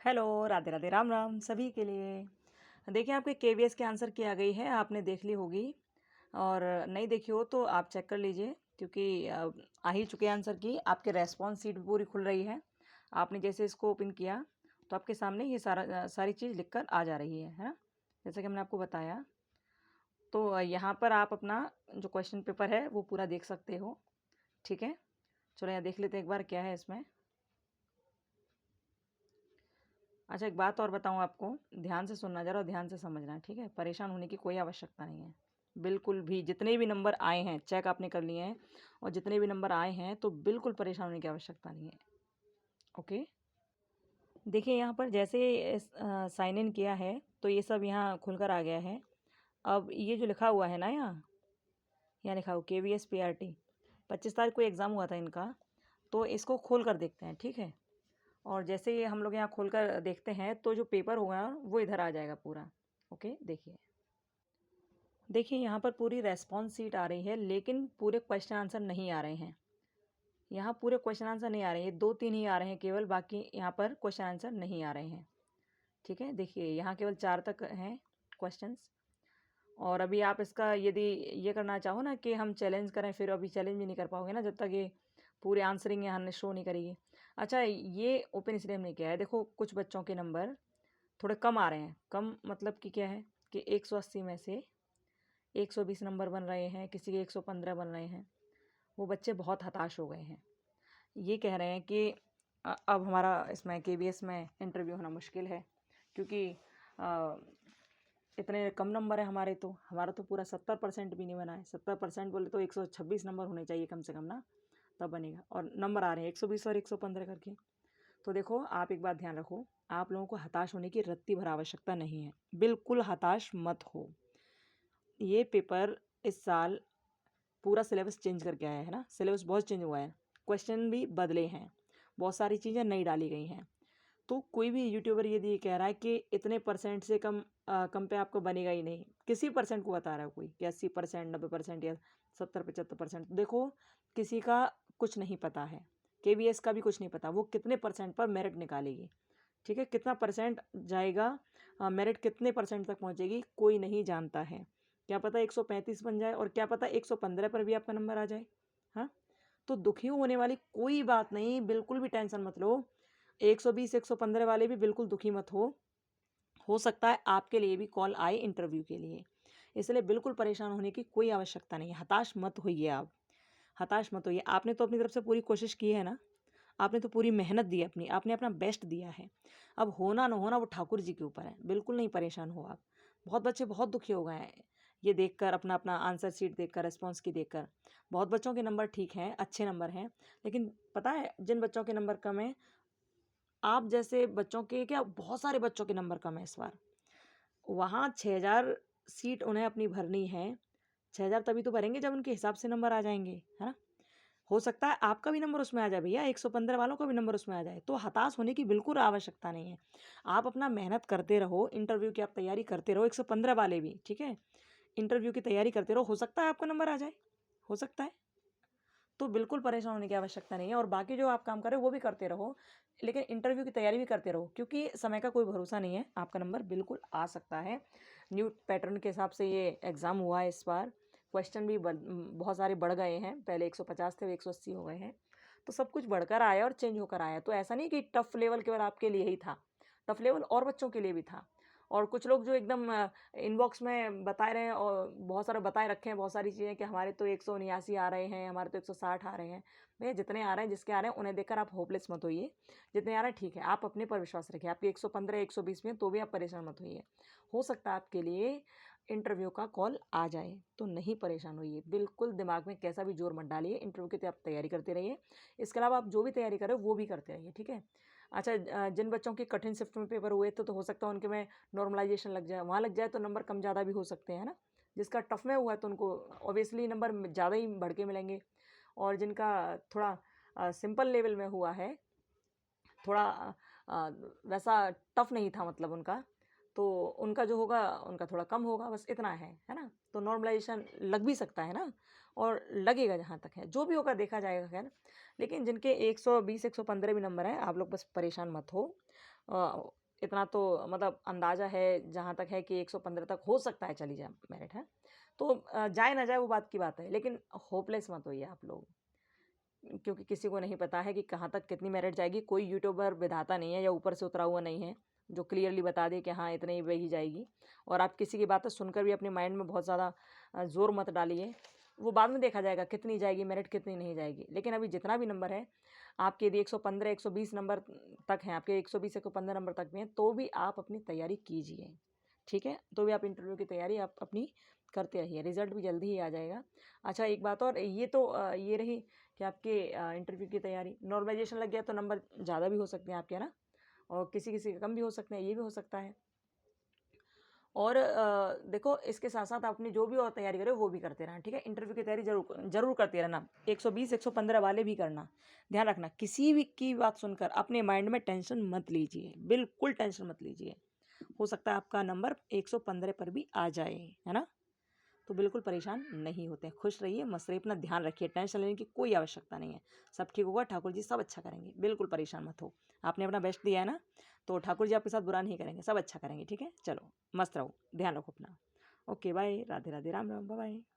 Hello, Radhe Radhe, Ram Ram सभी के लिए। देखिए आपके केवीएस के आंसर की आ गई है, आपने देख ली होगी और नहीं देखी हो तो आप चेक कर लीजिए क्योंकि आ ही चुके आंसर की। आपके रेस्पॉन्स शीट पूरी खुल रही है। आपने जैसे इसको ओपन किया तो आपके सामने ये सारी चीज़ लिखकर आ जा रही है ना, जैसा कि हमने आपको बताया। तो यहाँ पर आप अपना जो क्वेश्चन पेपर है वो पूरा देख सकते हो। ठीक है, चलो यहाँ देख लेते हैं एक बार क्या है इसमें। अच्छा, एक बात और बताऊं आपको, ध्यान से सुनना जरा और ध्यान से समझना, ठीक है। परेशान होने की कोई आवश्यकता नहीं है बिल्कुल भी। जितने भी नंबर आए हैं चेक आपने कर लिए हैं, और जितने भी नंबर आए हैं तो बिल्कुल परेशान होने की आवश्यकता नहीं है। ओके, देखिए यहाँ पर जैसे साइन इन किया है तो ये सब यहाँ खुलकर आ गया है। अब ये जो लिखा हुआ है ना, यहाँ लिखा हुआ KVS PRT, 25 तारीख को एग्ज़ाम हुआ था इनका, तो इसको खोल कर देखते हैं, ठीक है। और जैसे ही हम लोग यहाँ खोलकर देखते हैं तो जो पेपर होगा वो इधर आ जाएगा पूरा। ओके, देखिए देखिए यहाँ पर पूरी रेस्पॉन्स शीट आ रही है, लेकिन पूरे क्वेश्चन आंसर नहीं आ रहे हैं। यहाँ पूरे क्वेश्चन आंसर नहीं आ रहे हैं, ये 2-3 ही आ रहे हैं केवल, बाकी यहाँ पर क्वेश्चन आंसर नहीं आ रहे हैं। ठीक है, देखिए यहाँ केवल 4 तक हैं क्वेश्चंस। और अभी आप इसका यदि ये करना चाहो ना कि हम चैलेंज करें, फिर अभी चैलेंज भी नहीं कर पाओगे ना जब तक ये पूरे आंसरिंग यहाँ शो नहीं करेगी। अच्छा, ये ओपन इसलिए हमने किया है, देखो कुछ बच्चों के नंबर थोड़े कम आ रहे हैं। कम मतलब कि क्या है कि 180 में से 120 नंबर बन रहे हैं, किसी के 115 बन रहे हैं। वो बच्चे बहुत हताश हो गए हैं। ये कह रहे हैं कि अब हमारा इसमें KVS में इंटरव्यू होना मुश्किल है, क्योंकि अ, इतने कम नंबर है हमारे। तो हमारा तो पूरा 70% भी नहीं बना है। 70% बोले तो 126 नंबर होने चाहिए कम से कम ना, तब बनेगा। और नंबर आ रहे हैं 120 और 115 करके। तो देखो, आप एक बात ध्यान रखो, आप लोगों को हताश होने की रत्ती भर आवश्यकता नहीं है। बिल्कुल हताश मत हो। ये पेपर इस साल पूरा सिलेबस चेंज करके आया है ना, सिलेबस बहुत चेंज हुआ है, क्वेश्चन भी बदले हैं, बहुत सारी चीज़ें नई डाली गई हैं। तो कोई भी यूट्यूबर यदि ये कह रहा है कि इतने परसेंट से कम कम पे आपको बनेगा ही नहीं, किसी परसेंट को बता रहा है कोई कि 80%, 90% या 70-75%, देखो किसी का कुछ नहीं पता है। KVS का भी कुछ नहीं पता वो कितने परसेंट पर मेरिट निकालेगी। ठीक है, कितना परसेंट जाएगा, मेरिट कितने परसेंट तक पहुंचेगी, कोई नहीं जानता है। क्या पता 135 बन जाए, और क्या पता 115 पर भी आपका नंबर आ जाए। हाँ, तो दुखी होने वाली कोई बात नहीं, बिल्कुल भी टेंशन मत लो। 120 115 वाले भी बिल्कुल दुखी मत हो सकता है आपके लिए भी कॉल आए इंटरव्यू के लिए, इसलिए बिल्कुल परेशान होने की कोई आवश्यकता नहीं है। हताश मत होइए आप, हताश मत होइए। आपने तो अपनी तरफ से पूरी कोशिश की है ना, आपने तो पूरी मेहनत दी है अपनी, आपने अपना बेस्ट दिया है। अब होना ना होना वो ठाकुर जी के ऊपर है, बिल्कुल नहीं परेशान हो आप। बहुत बच्चे बहुत दुखी हो गए हैं ये देखकर, अपना अपना आंसर शीट देखकर, रेस्पॉन्स की देखकर। बहुत बच्चों के नंबर ठीक हैं, अच्छे नंबर हैं, लेकिन पता है जिन बच्चों के नंबर कम हैं, आप जैसे बच्चों के क्या, बहुत सारे बच्चों के नंबर कम है इस बार। वहाँ 6000 सीट उन्हें अपनी भरनी है। 6000 तभी तो भरेंगे जब उनके हिसाब से नंबर आ जाएंगे, है ना। हो सकता है आपका भी नंबर उसमें आ जाए भैया, 115 वालों का भी नंबर उसमें आ जाए, तो हताश होने की बिल्कुल आवश्यकता नहीं है। आप अपना मेहनत करते रहो, इंटरव्यू की आप तैयारी करते रहो, 115 वाले भी, ठीक है। इंटरव्यू की तैयारी करते रहो, हो सकता है आपका नंबर आ जाए, हो सकता है। तो बिल्कुल परेशान होने की आवश्यकता नहीं है, और बाकी जो आप काम कर रहे हो वो भी करते रहो, लेकिन इंटरव्यू की तैयारी भी करते रहो, क्योंकि समय का कोई भरोसा नहीं है, आपका नंबर बिल्कुल आ सकता है। न्यू पैटर्न के हिसाब से ये एग्ज़ाम हुआ है इस बार। क्वेश्चन भी बहुत सारे बढ़ गए हैं, पहले 150 थे, 180 हो गए हैं। तो सब कुछ बढ़कर आया और चेंज होकर आया। तो ऐसा नहीं कि टफ लेवल केवल आपके लिए ही था, टफ लेवल और बच्चों के लिए भी था। और कुछ लोग जो एकदम इनबॉक्स में बता रहे हैं, और बहुत सारे बताए रखे हैं बहुत सारी चीज़ें कि हमारे तो 179 आ रहे हैं, हमारे तो 160 आ रहे हैं। भैया जितने आ रहे हैं, जिसके आ रहे हैं, उन्हें देखकर आप होपलेस मत होइए। जितने आ रहे हैं ठीक है, आप अपने पर विश्वास रखिए। आपके 115 120 में तो भी आप परेशान मत होइए। हो सकता है आपके लिए इंटरव्यू का कॉल आ जाए, तो नहीं परेशान होइए। बिल्कुल दिमाग में कैसा भी जोर मत डालिए, इंटरव्यू की आप तैयारी करते रहिए। इसके अलावा आप जो भी तैयारी कर रहे हो वो भी करते रहिए, ठीक है। अच्छा, जिन बच्चों के कठिन शिफ्ट में पेपर हुए थे तो हो सकता है उनके में नॉर्मलाइजेशन लग जाए, वहाँ लग जाए तो नंबर कम ज़्यादा भी हो सकते हैं, है ना। जिसका टफ में हुआ है तो उनको ऑब्वियसली नंबर ज़्यादा ही बढ़ के मिलेंगे, और जिनका थोड़ा सिंपल लेवल में हुआ है, थोड़ा वैसा टफ नहीं था मतलब उनका, तो उनका जो होगा उनका थोड़ा कम होगा, बस इतना है ना। तो नॉर्मलाइजेशन लग भी सकता है ना, और लगेगा जहाँ तक है, जो भी होगा देखा जाएगा खैर। लेकिन जिनके 120 115 भी नंबर हैं, आप लोग बस परेशान मत हो। इतना तो मतलब अंदाज़ा है जहाँ तक है कि 115 तक हो सकता है चली जाए मेरिट, है तो जाए ना जाए वो बात की बात है, लेकिन होपलेस मत होइए आप लोग, क्योंकि किसी को नहीं पता है कि कहाँ तक कितनी मेरिट जाएगी। कोई यूट्यूबर विधाता नहीं है या ऊपर से उतरा हुआ नहीं है जो क्लियरली बता दे कि हाँ इतने ही वही जाएगी। और आप किसी की बातें सुनकर भी अपने माइंड में बहुत ज़्यादा ज़ोर मत डालिए, वो बाद में देखा जाएगा कितनी जाएगी मेरिट कितनी नहीं जाएगी। लेकिन अभी जितना भी नंबर है आपके, यदि 115 120 नंबर तक हैं आपके, 120 115 नंबर तक भी हैं, तो भी आप अपनी तैयारी कीजिए, ठीक है। तो भी आप इंटरव्यू की तैयारी आप अपनी करते रहिए, रिजल्ट भी जल्दी ही आ जाएगा। अच्छा एक बात और, ये तो ये रही कि आपके इंटरव्यू की तैयारी। नॉर्मलाइजेशन लग गया तो नंबर ज़्यादा भी हो सकते हैं आपके, है ना, और किसी किसी के कम भी हो सकते हैं, ये भी हो सकता है। और देखो इसके साथ साथ आप अपनी जो भी और तैयारी करें वो भी करते रहना, ठीक है। इंटरव्यू की तैयारी जरूर करते रहना, 120 115 वाले भी करना। ध्यान रखना किसी भी की बात सुनकर अपने माइंड में टेंशन मत लीजिए, बिल्कुल टेंशन मत लीजिए। हो सकता है आपका नंबर 115 पर भी आ जाए, है ना। तो बिल्कुल परेशान नहीं होते, खुश रहिए, मस्त रहिए, अपना ध्यान रखिए, टेंशन लेने की कोई आवश्यकता नहीं है। सब ठीक होगा, ठाकुर जी सब अच्छा करेंगे, बिल्कुल परेशान मत हो। आपने अपना बेस्ट दिया है ना, तो ठाकुर जी आपके साथ बुरा नहीं करेंगे, सब अच्छा करेंगे, ठीक है। चलो मस्त रहो, ध्यान रखो अपना। Okay bye, Radhe Radhe, Ram Ram, bye bye.